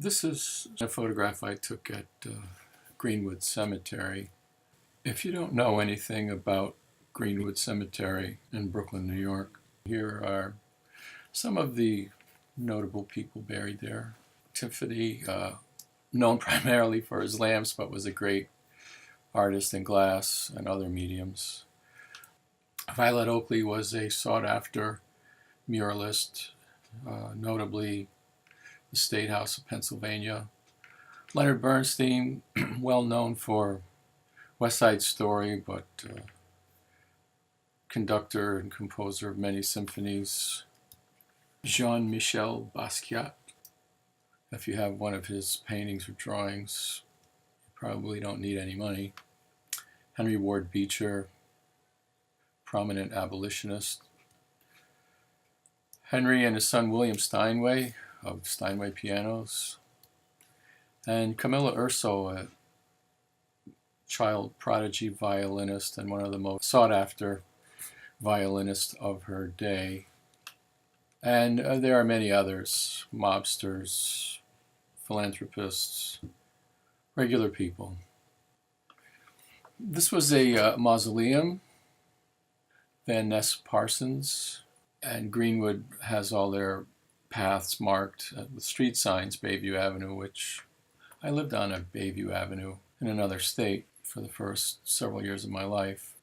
This is a photograph I took at Green-Wood Cemetery. If you don't know anything about Green-Wood Cemetery in Brooklyn, New York, here are some of the notable people buried there. Tiffany, known primarily for his lamps, but was a great artist in glass and other mediums. Violet Oakley was a sought-after muralist, notably the State House of Pennsylvania. Leonard Bernstein, well known for West Side Story, but conductor and composer of many symphonies. Jean-Michel Basquiat. If you have one of his paintings or drawings, you probably don't need any money. Henry Ward Beecher, prominent abolitionist. Henry and his son William Steinway of Steinway Pianos. And Camilla Urso, a child prodigy violinist and one of the most sought-after violinists of her day. And there are many others, mobsters, philanthropists, regular people. This was a mausoleum, Van Ness Parsons, and Green-Wood has all their paths marked with street signs, Bayview Avenue, which I lived on at Bayview Avenue in another state for the first several years of my life.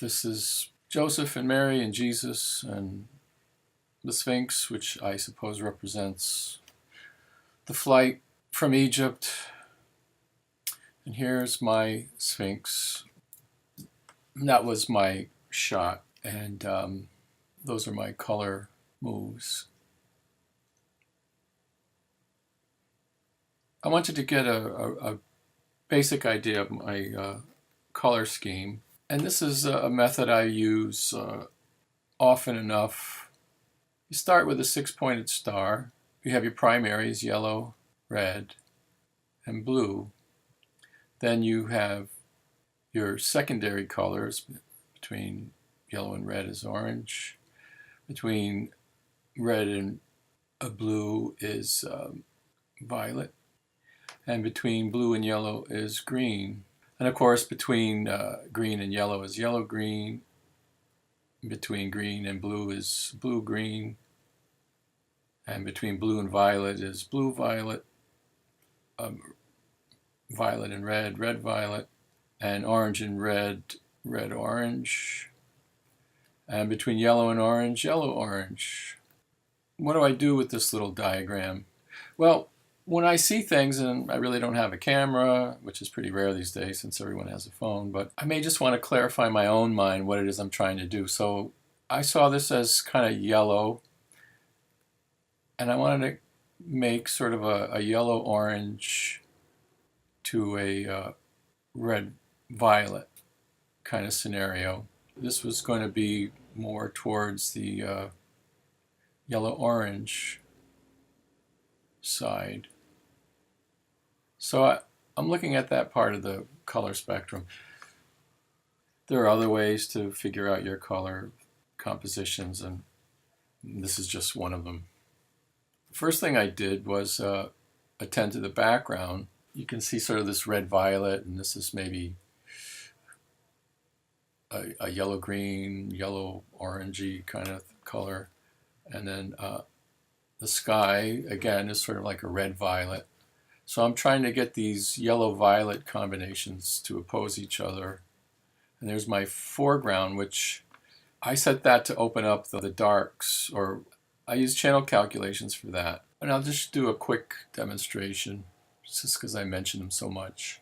This is Joseph and Mary and Jesus and the Sphinx, which I suppose represents the flight from Egypt. And here's my Sphinx. That was my shot, and those are my color moves. I wanted to get a basic idea of my color scheme, and this is a method I use often enough. You start with a six-pointed star. You have your primaries, yellow, red, and blue. Then you have your secondary colors. Between yellow and red is orange. Between red and blue is violet. And between blue and yellow is green. And of course, between green and yellow is yellow-green. Between green and blue is blue-green. And between blue and violet is blue-violet. Violet and red, red-violet. And orange and red, red-orange. And between yellow and orange, yellow-orange. What do I do with this little diagram? Well, when I see things, and I really don't have a camera, which is pretty rare these days since everyone has a phone, but I may just want to clarify in my own mind what it is I'm trying to do. So I saw this as kind of yellow, and I wanted to make sort of a yellow-orange to a red-violet kind of scenario. This was going to be more towards the yellow-orange side. So I'm looking at that part of the color spectrum. There are other ways to figure out your color compositions, and this is just one of them. The first thing I did was attend to the background. You can see sort of this red-violet, and this is maybe a yellow-green, yellow-orangey kind of color. And then the sky, again, is sort of like a red-violet. So I'm trying to get these yellow-violet combinations to oppose each other. And there's my foreground, which I set that to open up the darks, or I use channel calculations for that. And I'll just do a quick demonstration, just because I mentioned them so much.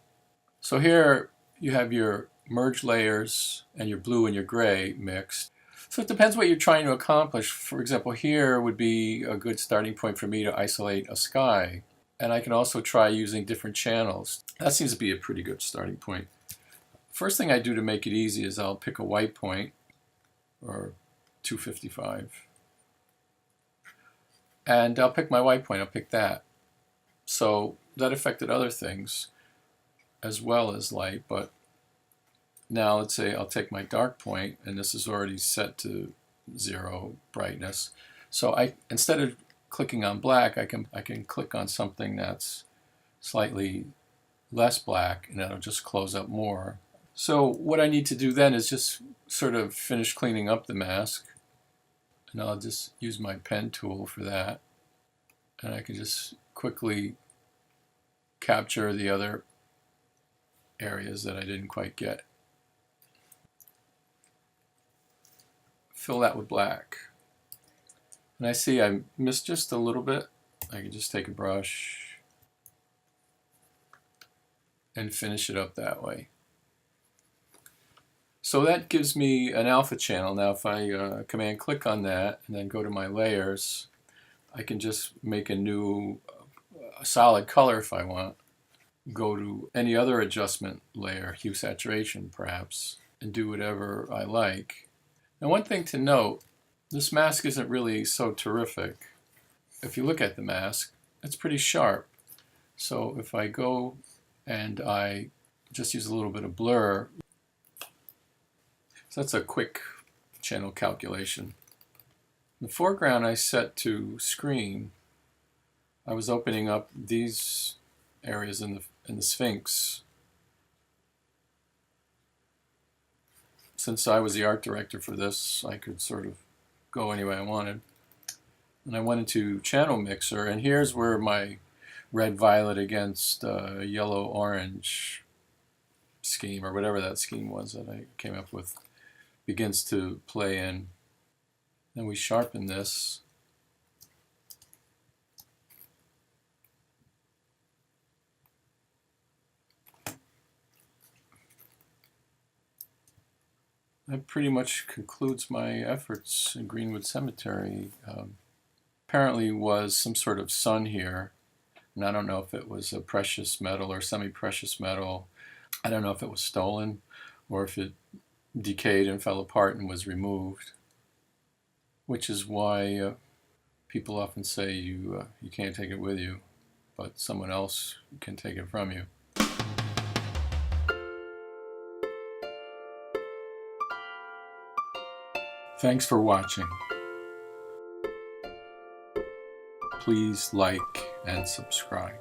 So here you have your merge layers and your blue and your gray mixed. So it depends what you're trying to accomplish. For example, here would be a good starting point for me to isolate a sky. And I can also try using different channels. That seems to be a pretty good starting point. First thing I do to make it easy is I'll pick a white point, or 255. And I'll pick my white point, I'll pick that. So that affected other things as well as light, but now let's say I'll take my dark point, and this is already set to 0 brightness. So instead of clicking on black, I can click on something that's slightly less black, and that'll just close up more. So what I need to do then is just sort of finish cleaning up the mask, and I'll just use my pen tool for that, and I can just quickly capture the other areas that I didn't quite get. Fill that with black. And I see I missed just a little bit. I can just take a brush and finish it up that way. So that gives me an alpha channel. Now if I command click on that and then go to my layers, I can just make a new solid color if I want. Go to any other adjustment layer, hue saturation perhaps, and do whatever I like. Now one thing to note, this mask isn't really so terrific. If you look at the mask, it's pretty sharp. So if I go and I just use a little bit of blur, so that's a quick channel calculation. The foreground I set to screen. I was opening up these areas in the Sphinx. Since I was the art director for this, I could sort of go any way I wanted. And I went into channel mixer, and here's where my red violet against yellow orange scheme, or whatever that scheme was that I came up with, begins to play in. Then we sharpen this. That pretty much concludes my efforts in Green-Wood Cemetery. Apparently was some sort of sun here, and I don't know if it was a precious metal or semi-precious metal. I don't know if it was stolen or if it decayed and fell apart and was removed, which is why people often say you can't take it with you, but someone else can take it from you. Thanks for watching. Please like and subscribe.